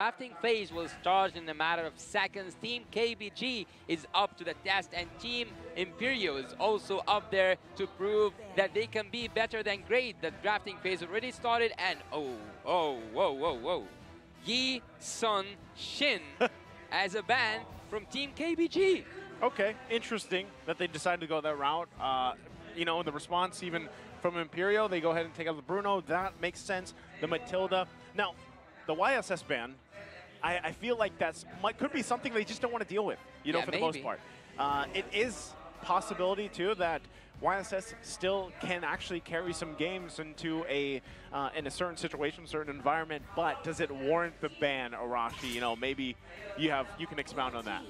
drafting phase will start in a matter of seconds. Team KBG is up to the test, and Team Imperio is also up there to prove that they can be better than great. The drafting phase already started, and whoa. Yi Sun Shin as a ban from Team KBG. Okay, interesting that they decided to go that route. You know, the response even from Imperio, they go ahead and take out the Bruno. That makes sense. The Matilda. Now, the YSS ban, I feel like could be something they just don't want to deal with, you know, for the most part. It is possibility, too, that YSS still can actually carry some games into in a certain situation, certain environment, but does it warrant the ban, Arashi? You know, maybe you can expound on that.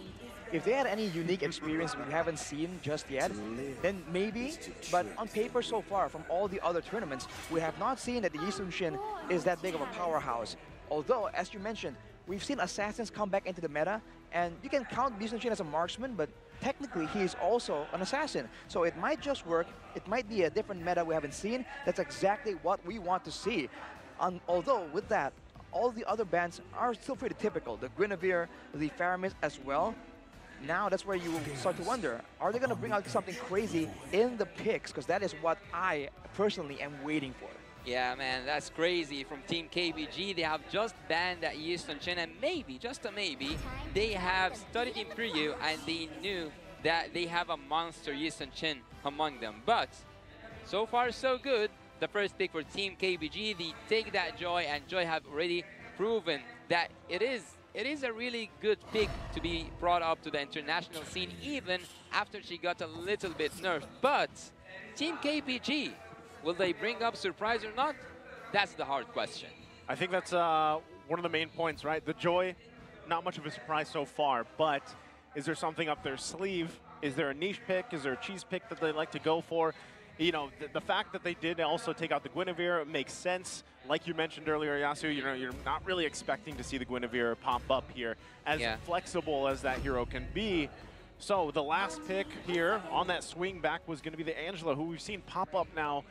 If they had any unique experience we haven't seen just yet, then maybe. But on paper so far, from all the other tournaments, we have not seen that the Yi Sun Shin is that big of a powerhouse. Although, as you mentioned, we've seen Assassins come back into the meta, and you can count Yi Sun Shin as a marksman, but technically he is also an assassin. So it might just work. It might be a different meta we haven't seen. That's exactly what we want to see. Although, with that, all the other bans are still pretty typical. The Guinevere, the Faramis as well. Now that's where you start to wonder, are they going to bring out something crazy in the picks? Because that is what I personally am waiting for. Yeah, man, that's crazy from Team KBG. They have just banned that Yi Sun Shin, and maybe, just a maybe, they have studied Imperio and they knew that they have a monster Yi Sun Shin among them. But so far, so good. The first pick for Team KBG, they take that Joy, and Joy have already proven that it is a really good pick to be brought up to the international scene, even after she got a little bit nerfed. But Team KBG, will they bring up surprise or not? That's the hard question. I think that's one of the main points, right? The Joy, not much of a surprise so far, but is there something up their sleeve? Is there a niche pick? Is there a cheese pick that they like to go for? You know, the fact that they did also take out the Guinevere makes sense. Like you mentioned earlier, Yasu, you know, you're not really expecting to see the Guinevere pop up here, as flexible as that hero can be. So the last pick here on that swing back was going to be the Angela, who we've seen pop up now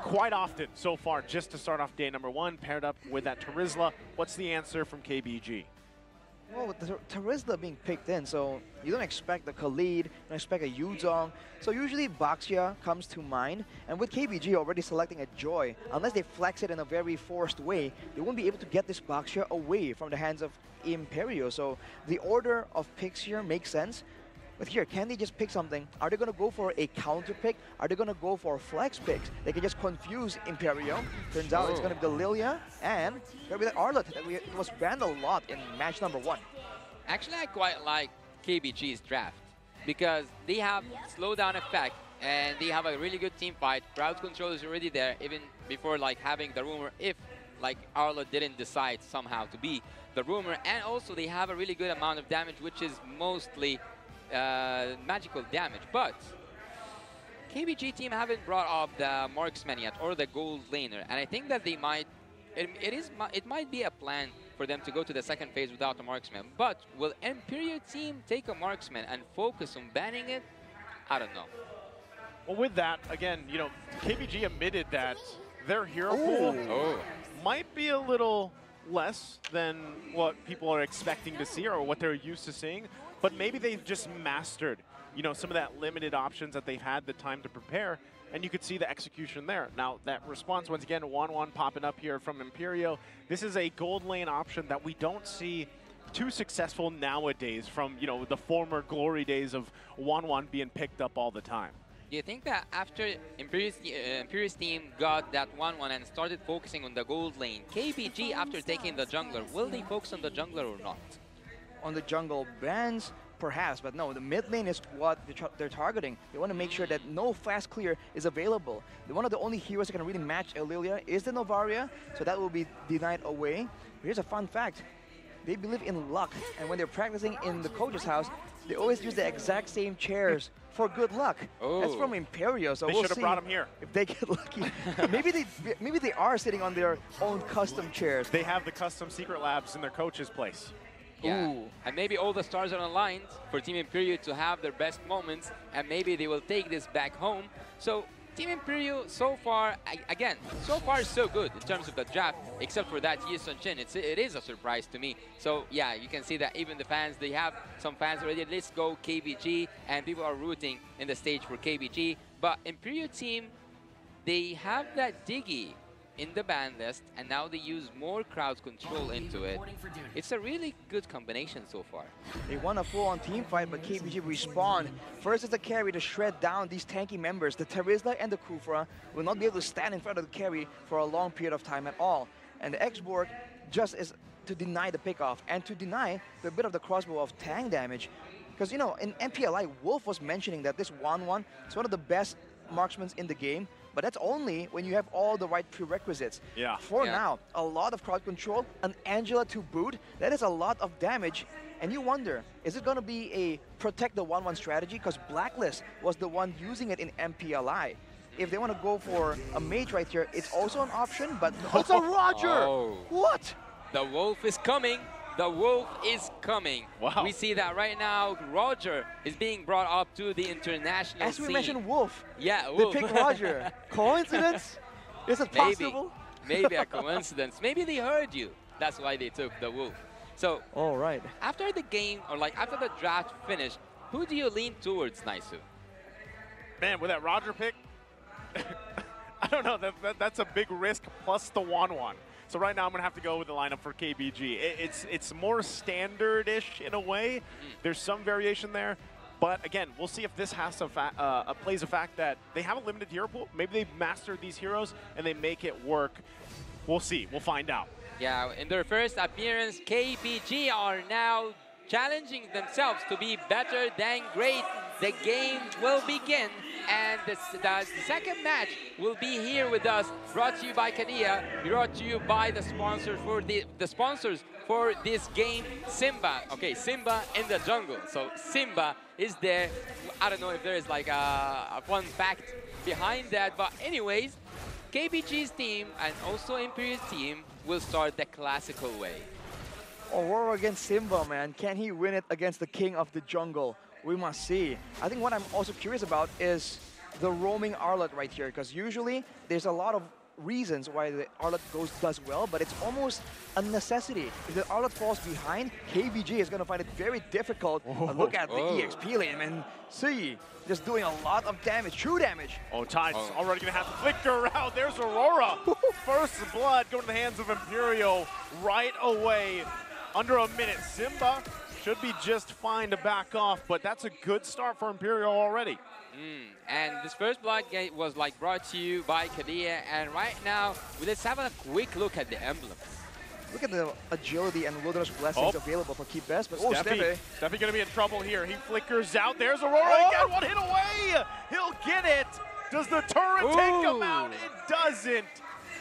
quite often so far, just to start off day number 1, paired up with that Terizla. What's the answer from KBG? Well, with the Terizla being picked in, so you don't expect the Khalid, you don't expect a Yuzong. So usually Baxia comes to mind, and with KBG already selecting a Joy, unless they flex it in a very forced way, they won't be able to get this Baxia away from the hands of Imperio. So the order of picks here makes sense. But here, can they just pick something? Are they going to go for a counter pick? Are they going to go for flex picks? They can just confuse Imperio. Turns out it's going to be the Lilia and maybe the Arlott that was banned a lot in match number 1. Actually, I quite like KBG's draft because they have slowdown effect and they have a really good team fight. Crowd control is already there even before like having the rumor, if like Arlott didn't decide somehow to be the rumor. And also they have a really good amount of damage, which is mostly magical damage. But KBG team haven't brought up the marksman yet, or the gold laner, and I think that they might, it might be a plan for them to go to the second phase without a marksman. But will Imperio team take a marksman and focus on banning it? I don't know. Well, with that, again, you know, KBG admitted that their hero pool might be a little less than what people are expecting to see or what they're used to seeing. But maybe they've just mastered, you know, some of that limited options that they've had the time to prepare, and you could see the execution there. Now, that response, once again, 1-1 popping up here from Imperio. This is a gold lane option that we don't see too successful nowadays from, you know, the former glory days of 1-1 being picked up all the time. Do you think that after Imperio's team got that 1-1 and started focusing on the gold lane, KBG, after taking the jungler, will they focus on the jungler or not? On the jungle bans, perhaps, but no, the mid lane is what they're targeting. They want to make sure that no fast clear is available. One of the only heroes that can really match Lilia is the Novaria, so that will be denied away. But here's a fun fact. They believe in luck, and when they're practicing in the coach's house, they always use the exact same chairs for good luck. That's from Imperio, so they we'll should have see brought him here. If they get lucky. maybe they are sitting on their own custom chairs. They have the custom secret labs in their coach's place. Yeah, and maybe all the stars are aligned for Team Imperio to have their best moments, and maybe they will take this back home. So Team Imperio so far, again, so far so good in terms of the draft, except for that Yi Sun-shin. It is a surprise to me. So yeah, you can see that even the fans, they have some fans already, let's go KBG, and people are rooting in the stage for KBG. But Imperio team, they have that Diggy in the ban list, and now they use more crowd control into it. It's a really good combination so far. They won a full-on team fight, but KBG respawned. First is the carry to shred down these tanky members. The Terizla and the Kufra will not be able to stand in front of the carry for a long period of time at all. And the Exborg just is to deny the pickoff and to deny the bit of the crossbow of tank damage. Because, you know, in MPLI, Wolf was mentioning that this 1-1 is one of the best marksmen in the game, but that's only when you have all the right prerequisites. Yeah. For now, a lot of crowd control, an Angela to boot, that is a lot of damage. And you wonder, is it going to be a protect the 1-1 strategy? Because Blacklist was the one using it in MPLI. If they want to go for a mage right here, it's also an option, but it's a Roger! Oh. What? The Wolf is coming. The Wolf is coming. Wow. We see that right now. Roger is being brought up to the international As we scene. mentioned, Wolf. Yeah, They Wolf. picked Roger. Coincidence? Is it possible? Maybe a coincidence. Maybe they heard you. That's why they took the Wolf. So, All right. after the game, or like after the draft finished, who do you lean towards, Naisu? Man, with that Roger pick, I don't know. That's a big risk plus the 1-1. So right now I'm gonna have to go with the lineup for KBG. It's more standard-ish in a way. There's some variation there, but again, we'll see if this has plays a fact that they have a limited hero pool. Maybe they've mastered these heroes and they make it work. We'll see. We'll find out. Yeah, in their first appearance, KBG are now challenging themselves to be better than great. The game will begin, and the second match will be here with us, brought to you by Kadia, brought to you by the sponsors for the sponsors for this game, Simba. Okay, Simba in the jungle. So Simba is there. I don't know if there is like a fun fact behind that, but anyways, KBG's team and also Imperio's team will start the classical way. Aurora against Simba, man. Can he win it against the king of the jungle? We must see. I think what I'm also curious about is the roaming Arlet right here, because usually there's a lot of reasons why the Arlet does well, but it's almost a necessity. If the Arlet falls behind, KBG is going to find it very difficult. Look at the EXP lane, man. See, just doing a lot of damage, true damage. Oh, Tide's already going to have to flicker around. There's Aurora. First blood going to the hands of Imperio right away. Under a minute. Simba should be just fine to back off, but that's a good start for Imperio already. And this first blood game was like brought to you by Kadia, and right now, let's have a quick look at the emblems. Look at the agility and wilderness blessings available for Keep Best, but Steffi going to be in trouble here. He flickers out. There's Aurora again. One hit away. He'll get it. Does the turret take him out? It doesn't.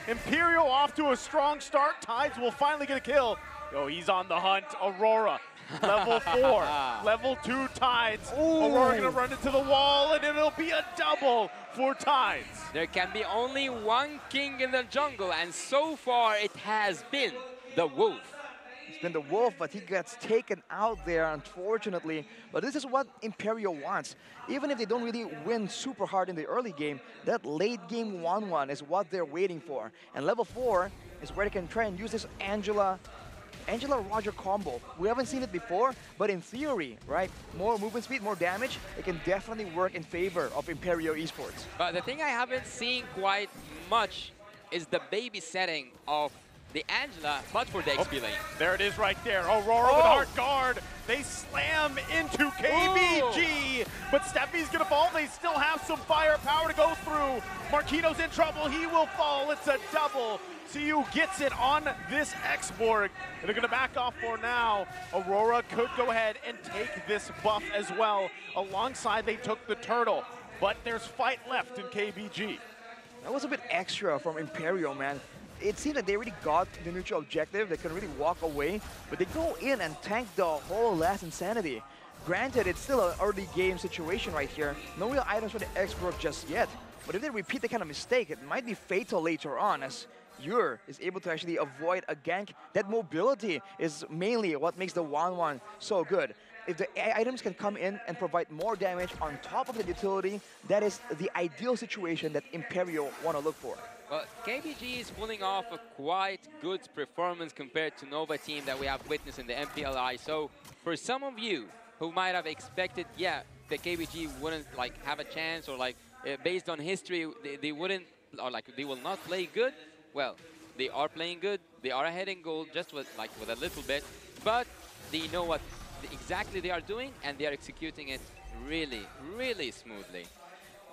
Imperio off to a strong start. Tides will finally get a kill. Oh, he's on the hunt. Aurora, level 4, level 2 Tides. Aurora gonna run into the wall, and it'll be a double for Tides. There can be only one king in the jungle, and so far it has been the Wolf. It's been the Wolf, but he gets taken out there, unfortunately. But this is what Imperio wants. Even if they don't really win super hard in the early game, that late game 1-1 is what they're waiting for. And level 4 is where they can try and use this Angela-Roger combo. We haven't seen it before, but in theory, right, more movement speed, more damage, it can definitely work in favor of Imperio Esports. But the thing I haven't seen quite much is the baby setting of the Angela, but for the XP lane. There it is right there. Aurora with hard guard. They slam into KBG, but Steffi's going to fall. They still have some firepower to go through. Marquino's in trouble. He will fall. It's a double. CU gets it on this Exborg. And they're going to back off for now. Aurora could go ahead and take this buff as well. Alongside, they took the turtle. But there's fight left in KBG. That was a bit extra from Imperio, man. It seemed that they really got the neutral objective. They can really walk away, but they go in and tank the whole last Insanity. Granted, it's still an early game situation right here. No real items for the Exborg just yet. But if they repeat the kind of mistake, it might be fatal later on, as Ur is able to actually avoid a gank. That mobility is mainly what makes the 1-1 so good. if the items can come in and provide more damage on top of the utility, that is the ideal situation that Imperio want to look for. Well, KBG is pulling off a quite good performance compared to Nova team that we have witnessed in the MPLI. So for some of you who might have expected, yeah, the KBG wouldn't like have a chance, or like based on history, they wouldn't, or like they will not play good. Well, they are playing good. They are ahead in goal, just with a little bit, but they know what exactly they are doing, and they are executing it really, really smoothly.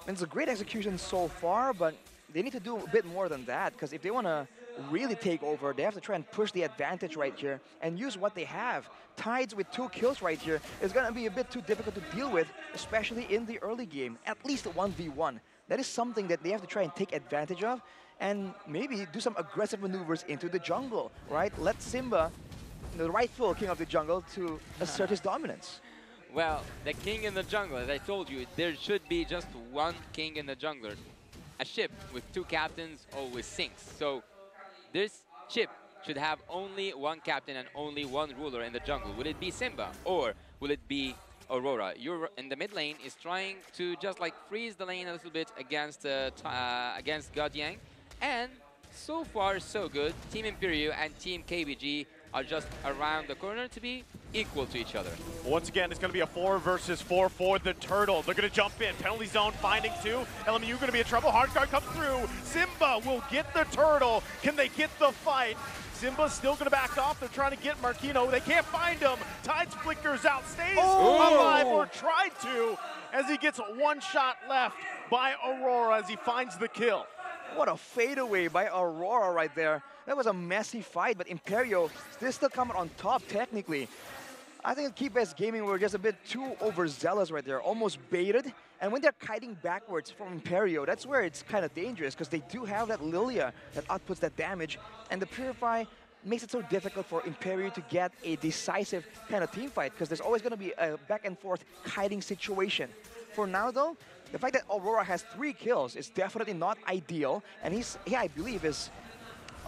And it's a great execution so far, but they need to do a bit more than that, because if they want to really take over, they have to try and push the advantage right here and use what they have. Tides with 2 kills right here is going to be a bit too difficult to deal with, especially in the early game. At least a 1v1. That is something that they have to try and take advantage of, and maybe do some aggressive maneuvers into the jungle, right? Let Simba, the rightful king of the jungle, to assert his dominance. Well, the king in the jungle, as I told you, there should be just one king in the jungler. A ship with 2 captains always sinks. So this ship should have only one captain and only one ruler in the jungle. Will it be Simba, or will it be Aurora? You're in the mid lane is trying to just like freeze the lane a little bit against God Yang. And so far so good. Team Imperio and Team KBG are just around the corner to be equal to each other. Once again, it's going to be a 4 versus 4 for the Turtle. They're going to jump in. Penalty zone finding 2. LMU going to be in trouble. Hard guard comes through. Simba will get the Turtle. Can they get the fight? Simba's still going to back off. They're trying to get Marquino. They can't find him. Tides flickers out. Stays alive, or tried to, as he gets 1 shot left by Aurora as he finds the kill. What a fadeaway by Aurora right there. That was a messy fight, but Imperio, they're still coming on top technically. I think KeyBest Gaming were just a bit too overzealous right there, almost baited. And when they're kiting backwards from Imperio, that's where it's kind of dangerous, because they do have that Lilia that outputs that damage. And the Purify makes it so difficult for Imperio to get a decisive kind of team fight, because there's always going to be a back and forth kiting situation. For now though, the fact that Aurora has 3 kills is definitely not ideal, and he, I believe, is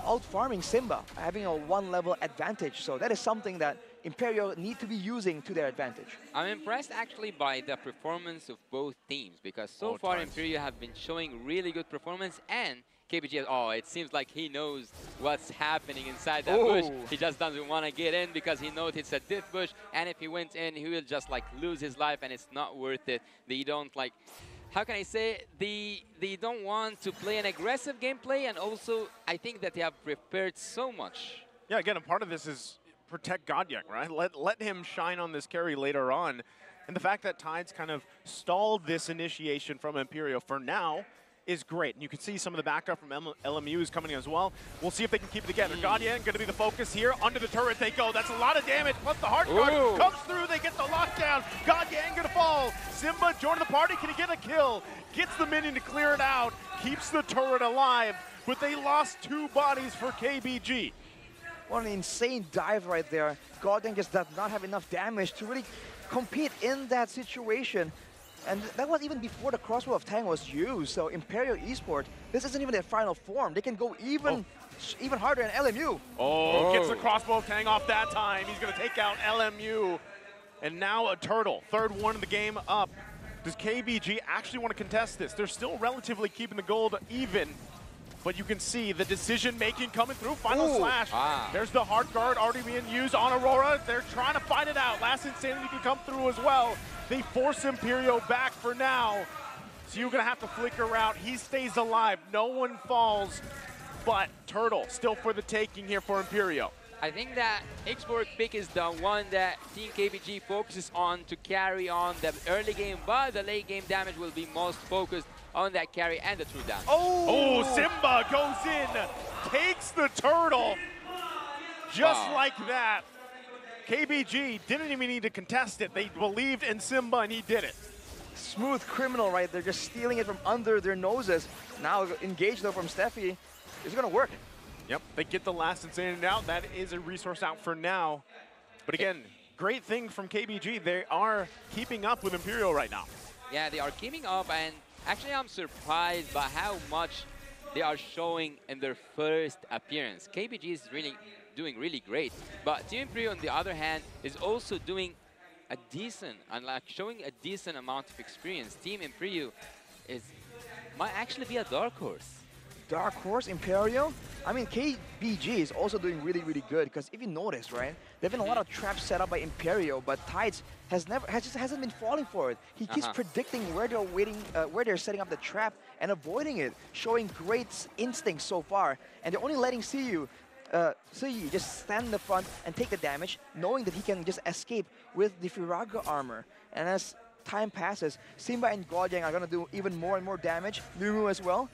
out-farming Simba, having a 1-level advantage. So that is something that Imperio need to be using to their advantage. I'm impressed actually by the performance of both teams, because so far Imperio have been showing really good performance, and KBG, it seems like he knows what's happening inside that bush. He just doesn't want to get in because he knows it's a diff bush, and if he went in, he will just like lose his life, and it's not worth it. They don't like, how can I say, they don't want to play an aggressive gameplay, and also I think that they have prepared so much. Yeah, again, a part of this is protect Godyak, right? Let him shine on this carry later on. And the fact that Tides kind of stalled this initiation from Imperio for now is great. And you can see some of the backup from LMU is coming as well. We'll see if they can keep it together. Godyak going to be the focus here. Under the turret they go. That's a lot of damage. Plus the hard guard comes through. They get the lockdown. Godyak going to fall. Simba joining the party. Can he get a kill? Gets the minion to clear it out. Keeps the turret alive. But they lost 2 bodies for KBG. What an insane dive right there. Godyak just does not have enough damage to really compete in that situation. And that was even before the crossbow of Tang was used. So Imperio ESPORT, this isn't even their final form. They can go even harder than LMU. Gets the crossbow of Tang off that time. He's going to take out LMU. And now a Turtle, 3rd one in the game up. Does KBG actually want to contest this? They're still relatively keeping the gold even. But you can see the decision-making coming through. Final slash. There's the hard guard already being used on Aurora. They're trying to fight it out. Last Insanity can come through as well. They force Imperio back for now. So you're going to have to flicker out. He stays alive. No one falls. But Turtle still for the taking here for Imperio. I think that ESPORT pick is the one that Team KBG focuses on to carry on the early game, but the late game damage will be most focused on that carry and the true damage. Simba goes in, takes the Turtle, just like that. KBG didn't even need to contest it. They believed in Simba, and he did it. Smooth criminal right there, just stealing it from under their noses. Now engaged though from Steffi. It's going to work. Yep, they get the last Insanity out. That is a resource out for now. But again, great thing from KBG. They are keeping up with Imperial right now. Yeah, they are keeping up, and actually I'm surprised by how much they are showing in their first appearance. KBG is really doing really great, but Team Imperial on the other hand is also doing a decent, and like showing a decent amount of experience, Team IMPERIO might actually be a dark horse. Dark Horse, Imperio. I mean, KBG is also doing really, really good because if you notice, right, there've been a lot of traps set up by Imperio, but Tides just hasn't been falling for it. He keeps predicting where they're where they're setting up the trap and avoiding it, showing great instincts so far. And they're only letting Siyu just stand in the front and take the damage, knowing that he can just escape with the Firaga armor. And as time passes, Simba and Godyang are gonna do even more and more damage. Lumu as well.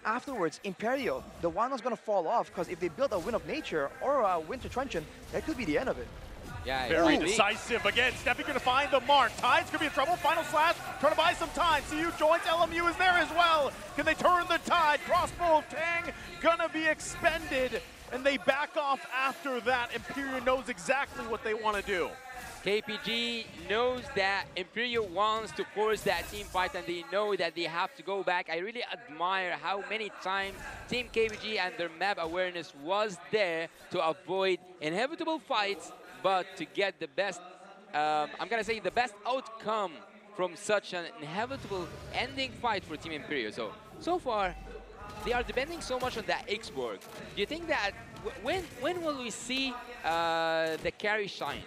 Afterwards, Imperio, the one that's going to fall off, because if they build a Wind of Nature or a Winter Truncheon, that could be the end of it. Yeah, very decisive. Again, Steffi going to find the mark. Tides could be in trouble. Final slash, trying to buy some time. CU joins, LMU is there as well. Can they turn the tide? Crossbow of Tang going to be expended, and they back off after that. Imperio knows exactly what they want to do. KPG knows that IMPERIO wants to force that team fight, and they know that they have to go back. I really admire how many times Team KPG and their map awareness was there to avoid inevitable fights, but to get the best, I'm gonna say the best outcome from such an inevitable ending fight for Team IMPERIO. So far, they are depending so much on that X-Borg. Do you think that, when will we see the carry shine?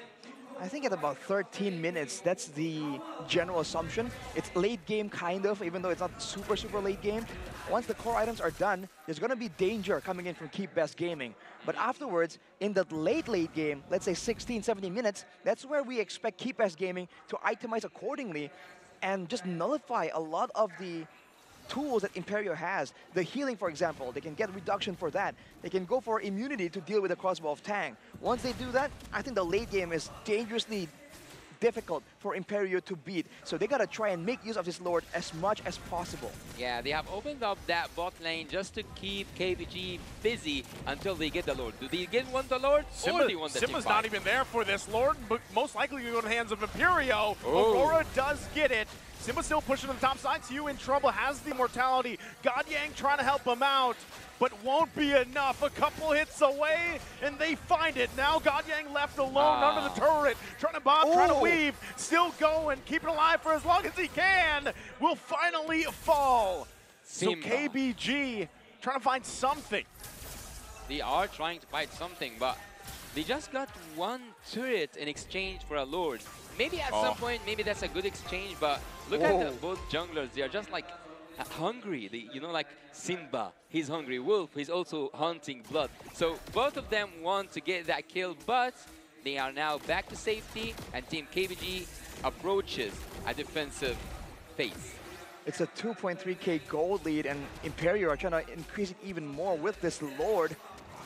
I think at about 13 minutes, that's the general assumption. It's late game kind of, even though it's not super, super late game. Once the core items are done, there's gonna be danger coming in from Keep Best Gaming. But afterwards, in the late game, let's say 16, 17 minutes, that's where we expect Keep Best Gaming to itemize accordingly and just nullify a lot of the tools that Imperio has. The healing, for example, they can get reduction for that. They can go for immunity to deal with the crossbow of Tang. Once they do that, I think the late game is dangerously difficult for Imperio to beat. So they gotta try and make use of this Lord as much as possible. Yeah, they have opened up that bot lane just to keep KPG busy until they get the Lord. Do they want the Lord, or do they want the Simba's team fight? not even there for this Lord, but most likely going to go in the hands of Imperio. Oh. Aurora does get it. Simba still pushing to the top side. CU in trouble, has the immortality. Godyang trying to help him out, but won't be enough. A couple hits away, and they find it. Now Godyang left alone under the turret, trying to bomb, trying to weave, still going, keeping alive for as long as he can. Will finally fall. Simba. So KBG trying to find something. They are trying to fight something, but they just got one turret in exchange for a Lord. Maybe at some point, maybe that's a good exchange, but look at both junglers. They are just like hungry. You know, like Simba, he's hungry. Wolf, he's also hunting blood. So both of them want to get that kill, but they are now back to safety, and Team KBG approaches a defensive phase. It's a 2.3k gold lead, and Imperio are trying to increase it even more with this Lord.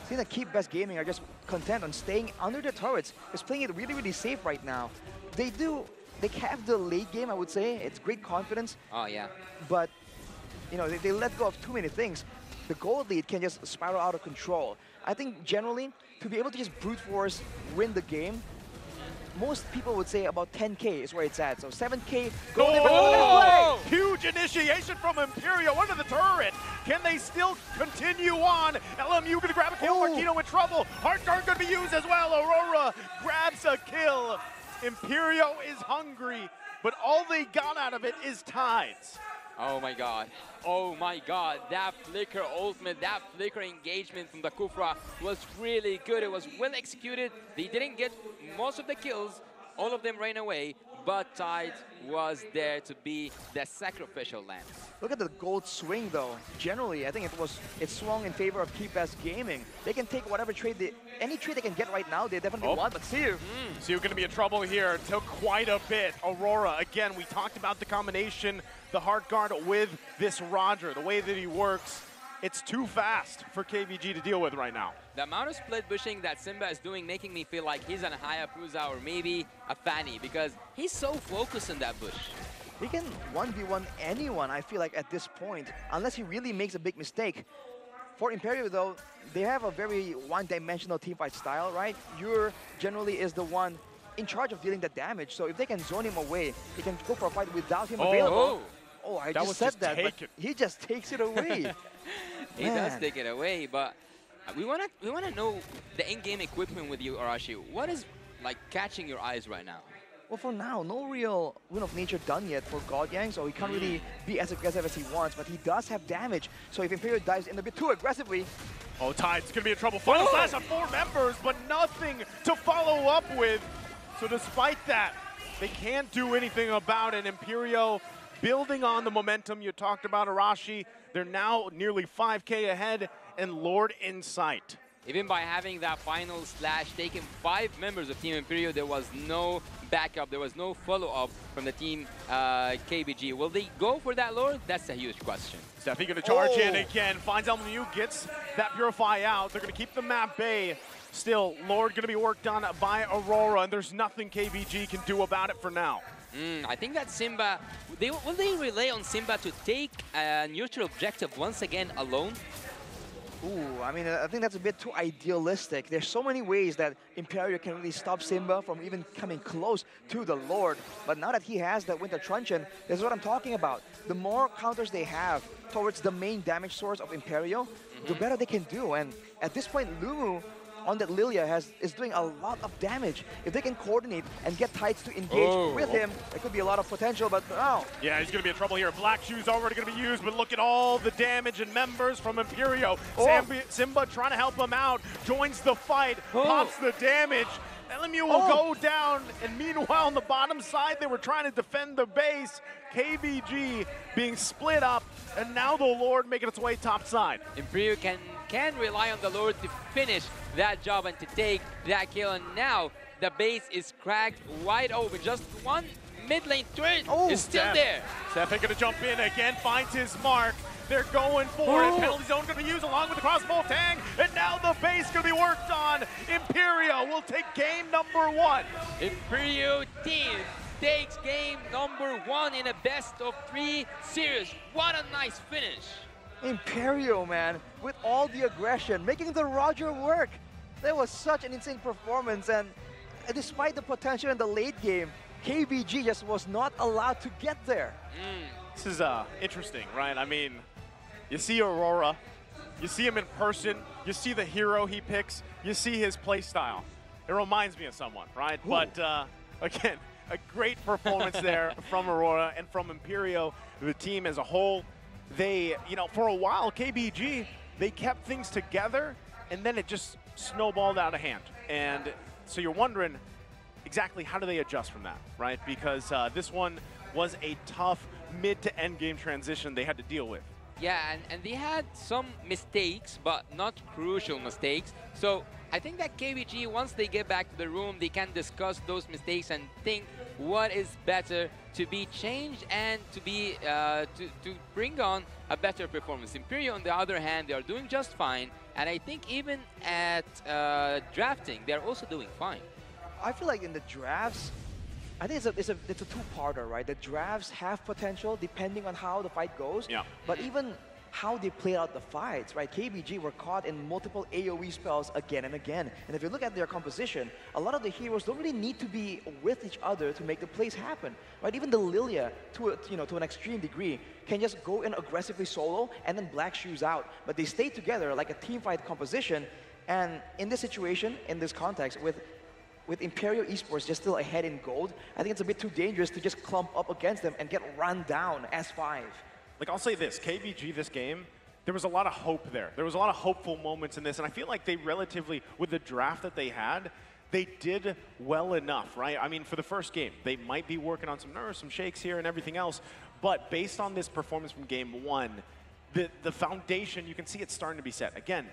See that Keep Best Gaming are just content on staying under the turrets. Just playing it really, really safe right now. They have the late game, I would say. It's great confidence. Oh, yeah. But, you know, they let go of too many things. The gold lead can just spiral out of control. I think generally, to be able to just brute force win the game, most people would say about 10k is where it's at. So 7k gold lead. Huge initiation from Imperio under the turret. Can they still continue on? LMU gonna grab a kill. Marquino in trouble. Heart Guard gonna be used as well. Aurora grabs a kill. Imperio is hungry, but all they got out of it is Tides. Oh my god. Oh my god. That flicker ultimate, that flicker engagement from the Kufra was really good. It was well executed. They didn't get most of the kills. All of them ran away, but Tides was there to be the sacrificial lamb. Look at the gold swing though. Generally, I think it swung in favor of Keep Best Gaming. They can take whatever trade, any trade they can get right now, they definitely want, but CU. CU gonna be in trouble here. Took quite a bit. Aurora, again, we talked about the combination, the Heart Guard with this Roger, the way that he works. It's too fast for KBG to deal with right now. The amount of split bushing that Simba is doing making me feel like he's an Hayabusa or maybe a Fanny, because he's so focused on that bush. He can 1v1 anyone, I feel like, at this point, unless he really makes a big mistake. For Imperio, though, they have a very one-dimensional teamfight style, right? Yur generally is the one in charge of dealing the damage, so if they can zone him away, they can go for a fight without him available. Oh, I just said that, but he just takes it away. He does take it away, but we wanna know the in-game equipment with you, Arashi. What is like catching your eyes right now? Well, for now, no real Wind of Nature done yet for Godyang, so he can't really be as aggressive as he wants, but he does have damage. So if Imperio dives in a bit too aggressively... Oh, Tide's going to be in trouble. Final slash on 4 members, but nothing to follow up with. So despite that, they can't do anything about it. Imperio building on the momentum you talked about, Arashi. They're now nearly 5K ahead, and Lord in sight. Even by having that final slash taking 5 members of Team Imperio, there was no backup, there was no follow-up from the team KBG. Will they go for that Lord? That's a huge question. Steffi going to charge in again, finds Mlbb, gets that Purify out. They're going to keep the map bay. Still, Lord going to be worked on by Aurora, and there's nothing KBG can do about it for now. I think that Simba, will they rely on Simba to take a neutral objective once again alone? Ooh, I mean, I think that's a bit too idealistic. There's so many ways that Imperio can really stop Simba from even coming close to the Lord. But now that he has that Winter Truncheon, this is what I'm talking about. The more counters they have towards the main damage source of Imperio, the better they can do. And at this point, Lumu on that Lilia is doing a lot of damage. If they can coordinate and get Tides to engage with him, there could be a lot of potential, but no. Yeah, he's going to be in trouble here. Black Shoe's already going to be used, but look at all the damage and members from Imperio. Simba trying to help him out, joins the fight, pops the damage. LMU will go down, and meanwhile on the bottom side, they were trying to defend the base. KBG being split up, and now the Lord making its way top side. Imperio can rely on the Lord to finish that job and to take that kill, and now the base is cracked wide open. Just one mid lane turret is still there. Stefan gonna jump in again, finds his mark. They're going for it. Penalty zone gonna be used along with the crossbow tang, and now the base gonna be worked on. Imperio will take game number 1. Imperio team takes game number 1 in a best-of-3 series. What a nice finish. Imperio, man, with all the aggression, making the Roger work. That was such an insane performance, and despite the potential in the late game, KBG just was not allowed to get there. This is interesting, right? I mean, you see Aurora, you see him in person, you see the hero he picks, you see his play style. It reminds me of someone, right? Ooh. But again, a great performance there from Aurora and from Imperio, the team as a whole. They, you know, for a while, KBG, they kept things together, and then it just snowballed out of hand. And so you're wondering exactly how do they adjust from that, right? Because this one was a tough mid to end game transition they had to deal with. Yeah, and they had some mistakes, but not crucial mistakes. So I think that KBG, once they get back to the room, they can discuss those mistakes and think what is better to be changed and to be to bring on a better performance. Imperio, on the other hand, they are doing just fine, and I think even at drafting, they're also doing fine. I feel like in the drafts, I think it's a two-parter, right? The drafts have potential depending on how the fight goes, but even how they play out the fights, right? KBG were caught in multiple AoE spells again and again. And if you look at their composition, a lot of the heroes don't really need to be with each other to make the plays happen, right? Even the Lilia, to an extreme degree, can just go in aggressively solo and then Black Shoes out. But they stay together like a team fight composition. And in this situation, in this context, with Imperio Esports just still ahead in gold, I think it's a bit too dangerous to just clump up against them and get run down as 5. Like, I'll say this, KBG this game, there was a lot of hope there. There was a lot of hopeful moments in this, and I feel like they relatively, with the draft that they had, they did well enough, right? I mean, for the first game, they might be working on some nerves, some shakes here and everything else, but based on this performance from game 1, the foundation, you can see it's starting to be set. Again,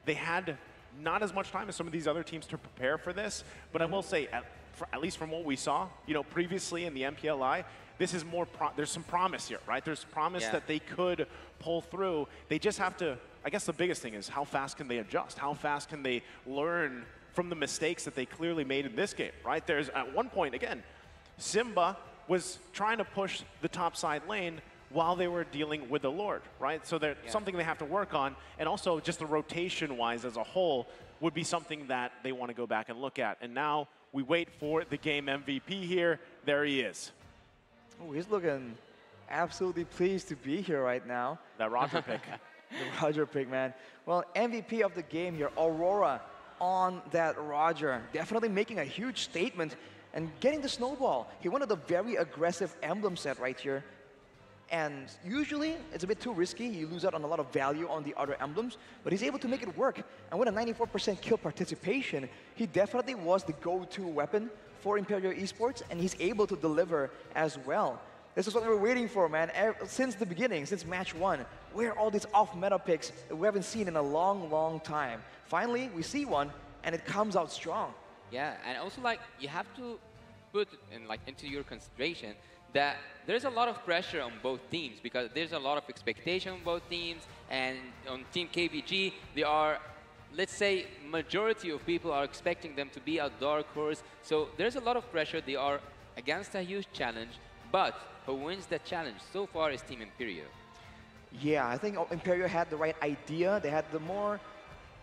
they had not as much time as some of these other teams to prepare for this, but I will say, at least from what we saw, previously in the MPLI, this is more, there's some promise here, right? There's promise that they could pull through. They just have to, I guess the biggest thing is how fast can they adjust? How fast can they learn from the mistakes that they clearly made in this game, right? There's, at one point, again, Simba was trying to push the top side lane while they were dealing with the Lord, right? So there's something they have to work on, and also just the rotation-wise as a whole would be something that they want to go back and look at. And now we wait for the game MVP here. There he is. Oh, he's looking absolutely pleased to be here right now. That Roger pick. The Roger pick, man. Well, MVP of the game here, Aurora on that Roger. Definitely making a huge statement. And getting the snowball, he wanted a very aggressive emblem set right here. And usually, it's a bit too risky. You lose out on a lot of value on the other emblems, but he's able to make it work. And with a 94% kill participation, he definitely was the go-to weapon for Imperio Esports, and he's able to deliver as well. This is what we were waiting for, man, since the beginning, since match 1. Where are all these off-meta picks that we haven't seen in a long, long time? Finally, we see one, and it comes out strong. Yeah, and also like you have to put in like into your consideration that there's a lot of pressure on both teams because there's a lot of expectation on both teams, and on Team KBG, they are, let's say, majority of people are expecting them to be a dark horse. So there's a lot of pressure. They are against a huge challenge, but who wins that challenge so far is Team Imperio. Yeah, I think Imperio had the right idea. They had the more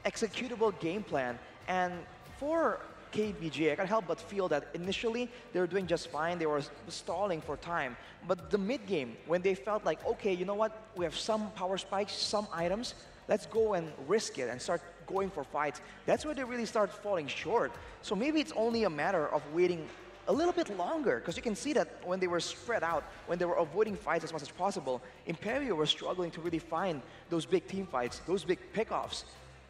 executable game plan. And for KBG, I can't help but feel that initially they were doing just fine. They were stalling for time. But the mid game, when they felt like, okay, you know what? We have some power spikes, some items. Let's go and risk it and start going for fights. That's where they really start falling short. So maybe it's only a matter of waiting a little bit longer, because you can see that when they were spread out, when they were avoiding fights as much as possible, Imperio were struggling to really find those big team fights, those big pickoffs.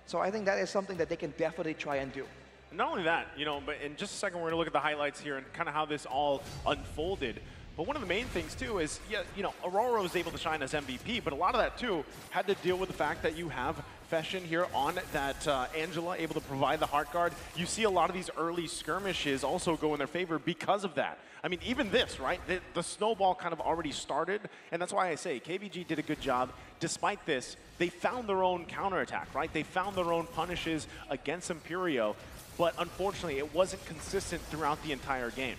So I think that is something that they can definitely try and do. Not only that, you know, but in just a second, we're going to look at the highlights here and kind of how this all unfolded. But one of the main things, too, is, yeah, you know, Aurora was able to shine as MVP, but a lot of that, too, had to deal with the fact that you have Fashion here on that Angela, able to provide the heart guard. You see a lot of these early skirmishes also go in their favor because of that. I mean, even this, right? The snowball kind of already started, and that's why I say KBG did a good job. Despite this, they found their own counterattack, right? They found their own punishes against Imperio, but unfortunately, it wasn't consistent throughout the entire game.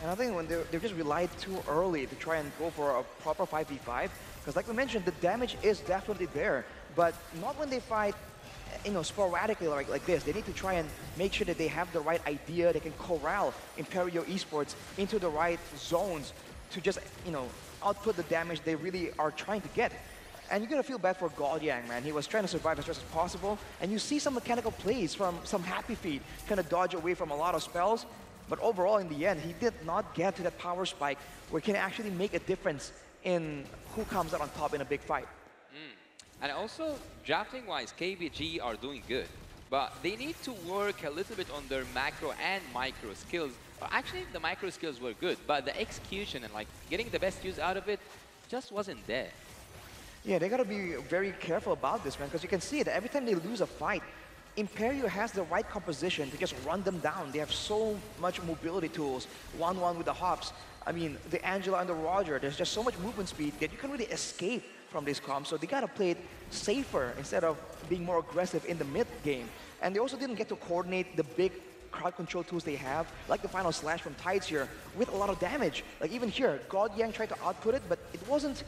And I think when they just relied too early to try and go for a proper 5v5, because like we mentioned, the damage is definitely there, but not when they fight, you know, sporadically like this. They need to try and make sure that they have the right idea. They can corral Imperio Esports into the right zones to just, you know, output the damage they really are trying to get. And you're going to feel bad for Godyang, man. He was trying to survive as much as possible, and you see some mechanical plays from some Happy Feet, kind of dodge away from a lot of spells. But overall, in the end, he did not get to that power spike where he can actually make a difference in who comes out on top in a big fight. And also, drafting-wise, KBG are doing good. But they need to work a little bit on their macro and micro skills. Actually, the micro skills were good, but the execution and like getting the best use out of it just wasn't there. Yeah, they got to be very careful about this, man, because you can see that every time they lose a fight, Imperio has the right composition to just run them down. They have so much mobility tools, 1-1 with the hops. I mean, the Angela and the Roger, there's just so much movement speed that you can really escape from this comp. So they got to play it safer instead of being more aggressive in the mid game. And they also didn't get to coordinate the big crowd control tools they have, like the final slash from Tides here, with a lot of damage. Like even here, Godyang tried to output it, but it wasn't.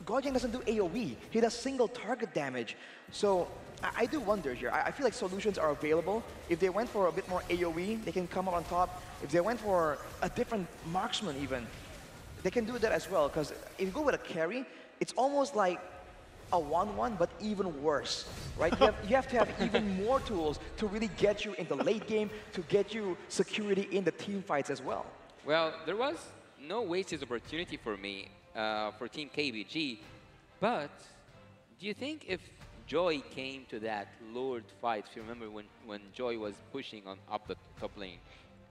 Godyang doesn't do AoE. He does single target damage. So I do wonder here. I feel like solutions are available. If they went for a bit more AoE, they can come up on top. If they went for a different marksman even, they can do that as well. Because if you go with a carry, it's almost like a 1-1, but even worse, right? You have to have even more tools to really get you in the late game, to get you security in the team fights as well. Well, there was no wasted opportunity for me for Team KBG, but do you think if Joy came to that Lord fight, if you remember when Joy was pushing on up the top lane,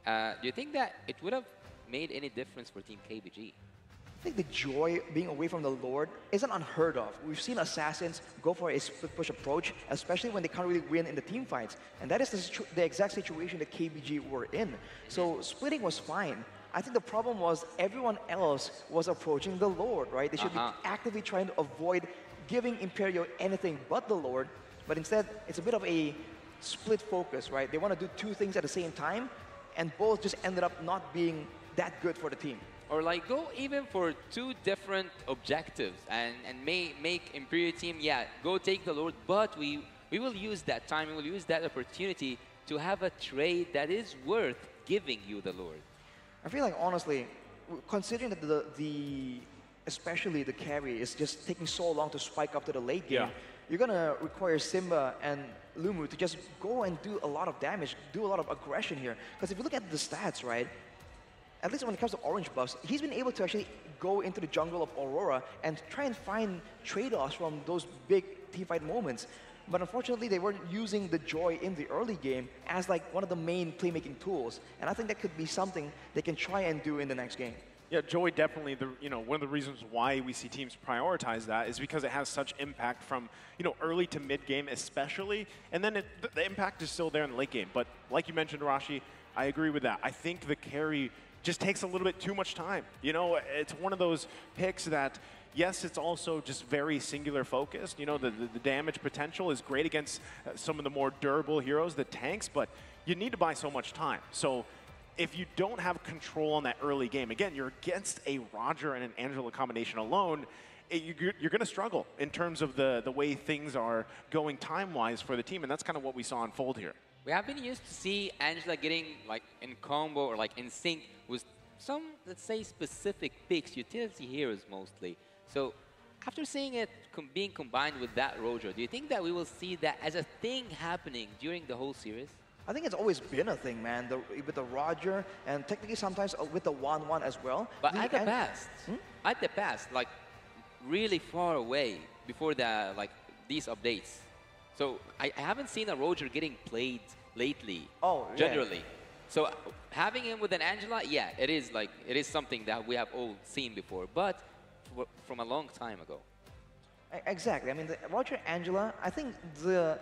do you think that it would have made any difference for Team KBG? I think the Joy being away from the Lord isn't unheard of. We've seen Assassins go for a split push approach, especially when they can't really win in the team fights. And that is the exact situation that KBG were in. So splitting was fine. I think the problem was everyone else was approaching the Lord, right? They should be actively trying to avoid giving Imperio anything but the Lord. But instead, it's a bit of a split focus, right? They want to do two things at the same time, and both just ended up not being that good for the team. Or like go even for two different objectives and make Imperio team, yeah, go take the Lord, but we will use that time, we will use that opportunity to have a trade that is worth giving you the Lord. I feel like honestly, considering that especially the carry is just taking so long to spike up to the late game, you're gonna require Simba and Lumu to just go and do a lot of damage, do a lot of aggression here. Because if you look at the stats, right, at least when it comes to orange buffs, he's been able to actually go into the jungle of Aurora and try and find trade-offs from those big teamfight moments. But unfortunately, they weren't using the Joy in the early game as like one of the main playmaking tools. And I think that could be something they can try and do in the next game. Yeah, Joy definitely, one of the reasons why we see teams prioritize that is because it has such impact from, early to mid-game especially, and then the impact is still there in the late game. But like you mentioned, Rashi, I agree with that. I think the carry just takes a little bit too much time. It's one of those picks that, yes, it's also just very singular focused. The damage potential is great against some of the more durable heroes, the tanks, but you need to buy so much time. So if you don't have control on that early game, again, you're against a Roger and an Angela combination alone, you're going to struggle in terms of the way things are going time-wise for the team, and that's kind of what we saw unfold here. We have been used to see Angela getting like in combo or like in sync with some, let's say, specific picks, utility heroes mostly. So after seeing it being combined with that Roger, do you think that we will see that as a thing happening during the whole series? I think it's always been a thing, man, with the Roger, and technically sometimes with the 1-1 as well. But at the past, like really far away before these updates. So I haven't seen a Roger getting played lately, generally. Yeah. So having him with an Angela, yeah, it is something that we have all seen before, but from a long time ago. Exactly. I mean, the Roger Angela, I think the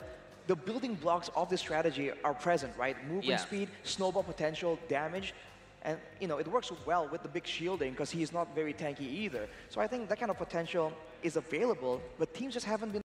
building blocks of this strategy are present, right? Movement speed, snowball potential, damage. And, it works well with the big shielding because he's not very tanky either. So I think that kind of potential is available, but teams just haven't been